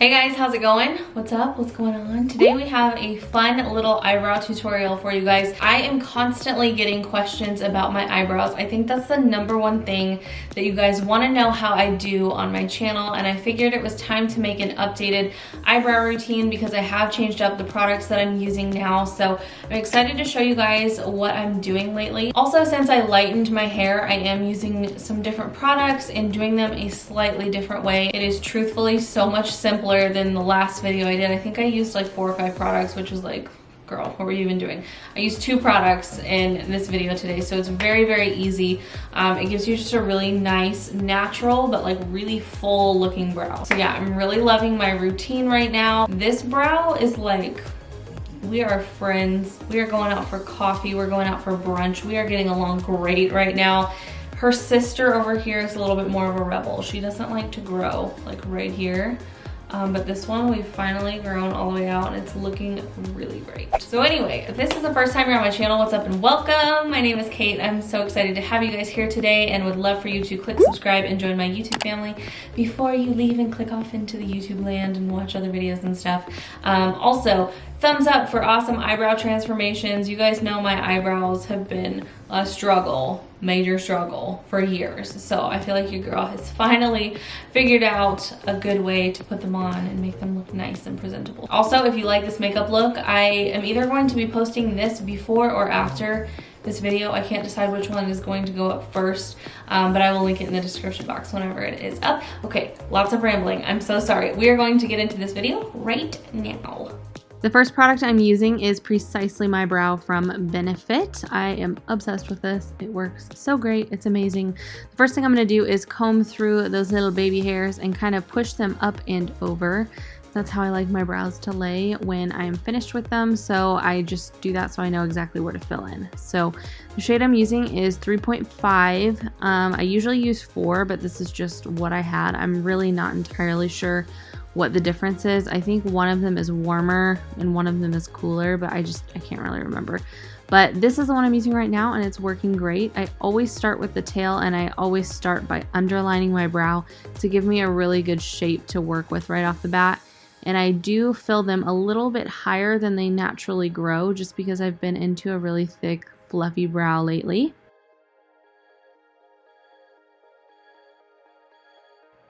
Hey guys, how's it going? What's up? What's going on? Today we have a fun little eyebrow tutorial for you guys. I am constantly getting questions about my eyebrows. I think that's the #1 thing that you guys want to know how I do on my channel, and I figured it was time to make an updated eyebrow routine because I have changed up the products that I'm using now. So I'm excited to show you guys what I'm doing lately. Also, since I lightened my hair, I am using some different products and doing them a slightly different way. It is truthfully so much simpler than the last video I did. I think I used like 4 or 5 products, which was like, girl, what were you even doing? I used 2 products in this video today, so it's very, very easy. It gives you just a really nice, natural, but like really full looking brow. So yeah, I'm really loving my routine right now. This brow is like, we are friends. We are going out for coffee. We're going out for brunch. We are getting along great right now. Her sister over here is a little bit more of a rebel. She doesn't like to grow like right here. But this one we've finally grown all the way out and it's looking really great. So anyway, if this is the first time you're on my channel, what's up and welcome. My name is Kait. I'm so excited to have you guys here today and would love for you to click subscribe and join my YouTube family before you leave and click off into the YouTube land and watch other videos and stuff. Also, thumbs up for awesome eyebrow transformations. You guys know my eyebrows have been a struggle, major struggle for years. So I feel like your girl has finally figured out a good way to put them on and make them look nice and presentable. Also, if you like this makeup look, I am either going to be posting this before or after this video. I can't decide which one is going to go up first, but I will link it in the description box whenever it is up. Okay, lots of rambling. I'm so sorry. We are going to get into this video right now. The first product I'm using is Precisely My Brow from Benefit. I am obsessed with this. It works so great. It's amazing. The first thing I'm going to do is comb through those little baby hairs and kind of push them up and over. That's how I like my brows to lay when I'm finished with them. So I just do that so I know exactly where to fill in. So the shade I'm using is 3.5. I usually use 4, but this is just what I had. I'm really not entirely sure what the difference is. I think one of them is warmer and one of them is cooler, but I can't really remember. But this is the one I'm using right now and it's working great. I always start with the tail and I always start by underlining my brow to give me a really good shape to work with right off the bat. And I do fill them a little bit higher than they naturally grow just because I've been into a really thick, fluffy brow lately.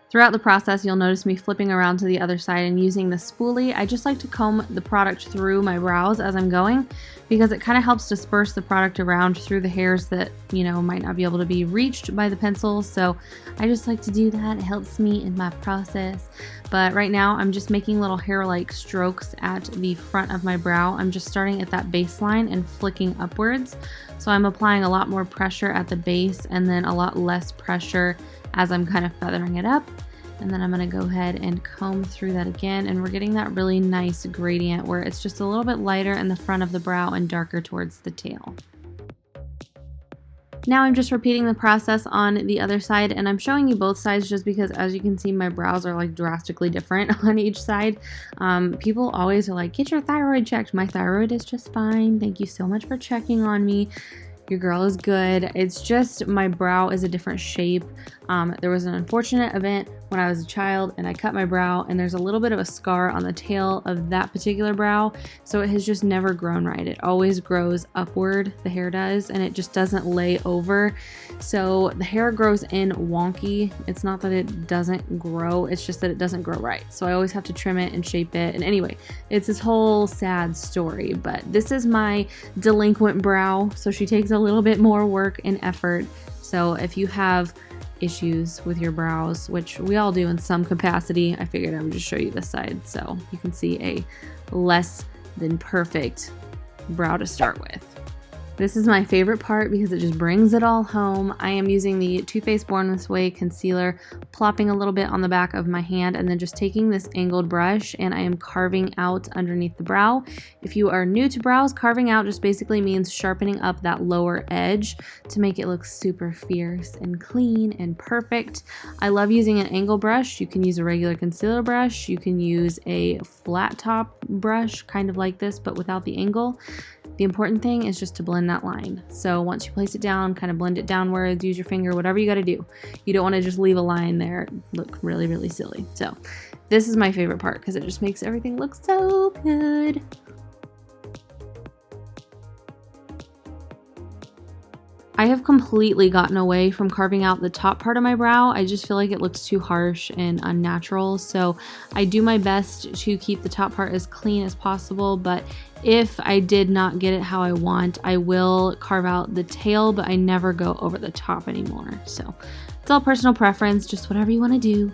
Throughout the process, you'll notice me flipping around to the other side and using the spoolie. I just like to comb the product through my brows as I'm going because it kind of helps disperse the product around through the hairs that, you know, might not be able to be reached by the pencil. So I just like to do that. It helps me in my process. But right now, I'm just making little hair-like strokes at the front of my brow. I'm just starting at that baseline and flicking upwards. So I'm applying a lot more pressure at the base and then a lot less pressure as I'm kind of feathering it up. And then I'm going to go ahead and comb through that again, and we're getting that really nice gradient where it's just a little bit lighter in the front of the brow and darker towards the tail. Now I'm just repeating the process on the other side, and I'm showing you both sides just because, as you can see, my brows are like drastically different on each side. People always are like, get your thyroid checked. My thyroid is just fine. Thank you so much for checking on me. Your girl is good. It's just my brow is a different shape. There was an unfortunate event when I was a child and I cut my brow, and there's a little bit of a scar on the tail of that particular brow, so it has just never grown right. It always grows upward, the hair does, and it just doesn't lay over. So the hair grows in wonky. It's not that it doesn't grow, it's just that it doesn't grow right. So I always have to trim it and shape it. And anyway, it's this whole sad story, but this is my delinquent brow, so she takes a little bit more work and effort. So if you have issues with your brows, which we all do in some capacity, I figured I would just show you this side so you can see a less than perfect brow to start with. This is my favorite part because it just brings it all home. I am using the Too Faced Born This Way concealer, plopping a little bit on the back of my hand, and then just taking this angled brush and I am carving out underneath the brow. If you are new to brows, carving out just basically means sharpening up that lower edge to make it look super fierce and clean and perfect. I love using an angle brush. You can use a regular concealer brush. You can use a flat top brush, kind of like this, but without the angle. The important thing is just to blend that line. So once you place it down, kind of blend it downwards, use your finger, whatever you gotta do. You don't wanna just leave a line there, look really, really silly. So this is my favorite part because it just makes everything look so good. I have completely gotten away from carving out the top part of my brow. I just feel like it looks too harsh and unnatural. So I do my best to keep the top part as clean as possible, but if I did not get it how I want, I will carve out the tail, but I never go over the top anymore. So it's all personal preference, just whatever you want to do.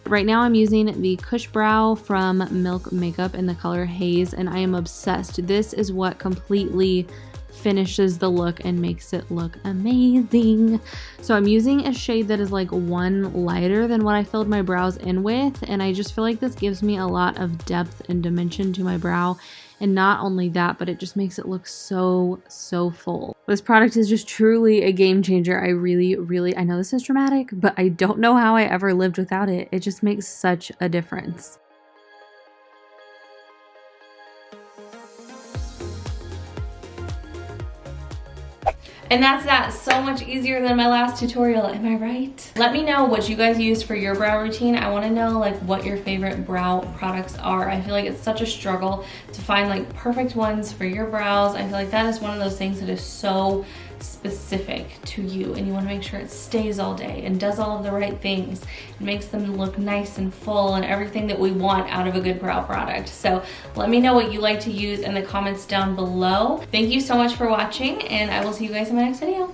Right now I'm using the Kush Brow from Milk Makeup in the color Haze, and I am obsessed. This is what completely finishes the look and makes it look amazing. So I'm using a shade that is like one lighter than what I filled my brows in with, and I just feel like this gives me a lot of depth and dimension to my brow. And not only that, but it just makes it look so full. This product is just truly a game changer. I really, I know this is dramatic, but I don't know how I ever lived without it. It just makes such a difference. And that's that. So much easier than my last tutorial, am I right? Let me know what you guys use for your brow routine. I wanna know like what your favorite brow products are. I feel like it's such a struggle to find like perfect ones for your brows. I feel like that is one of those things that is so specific to you, and you want to make sure it stays all day and does all of the right things. It makes them look nice and full and everything that we want out of a good brow product. So let me know what you like to use in the comments down below. Thank you so much for watching, and I will see you guys in my next video.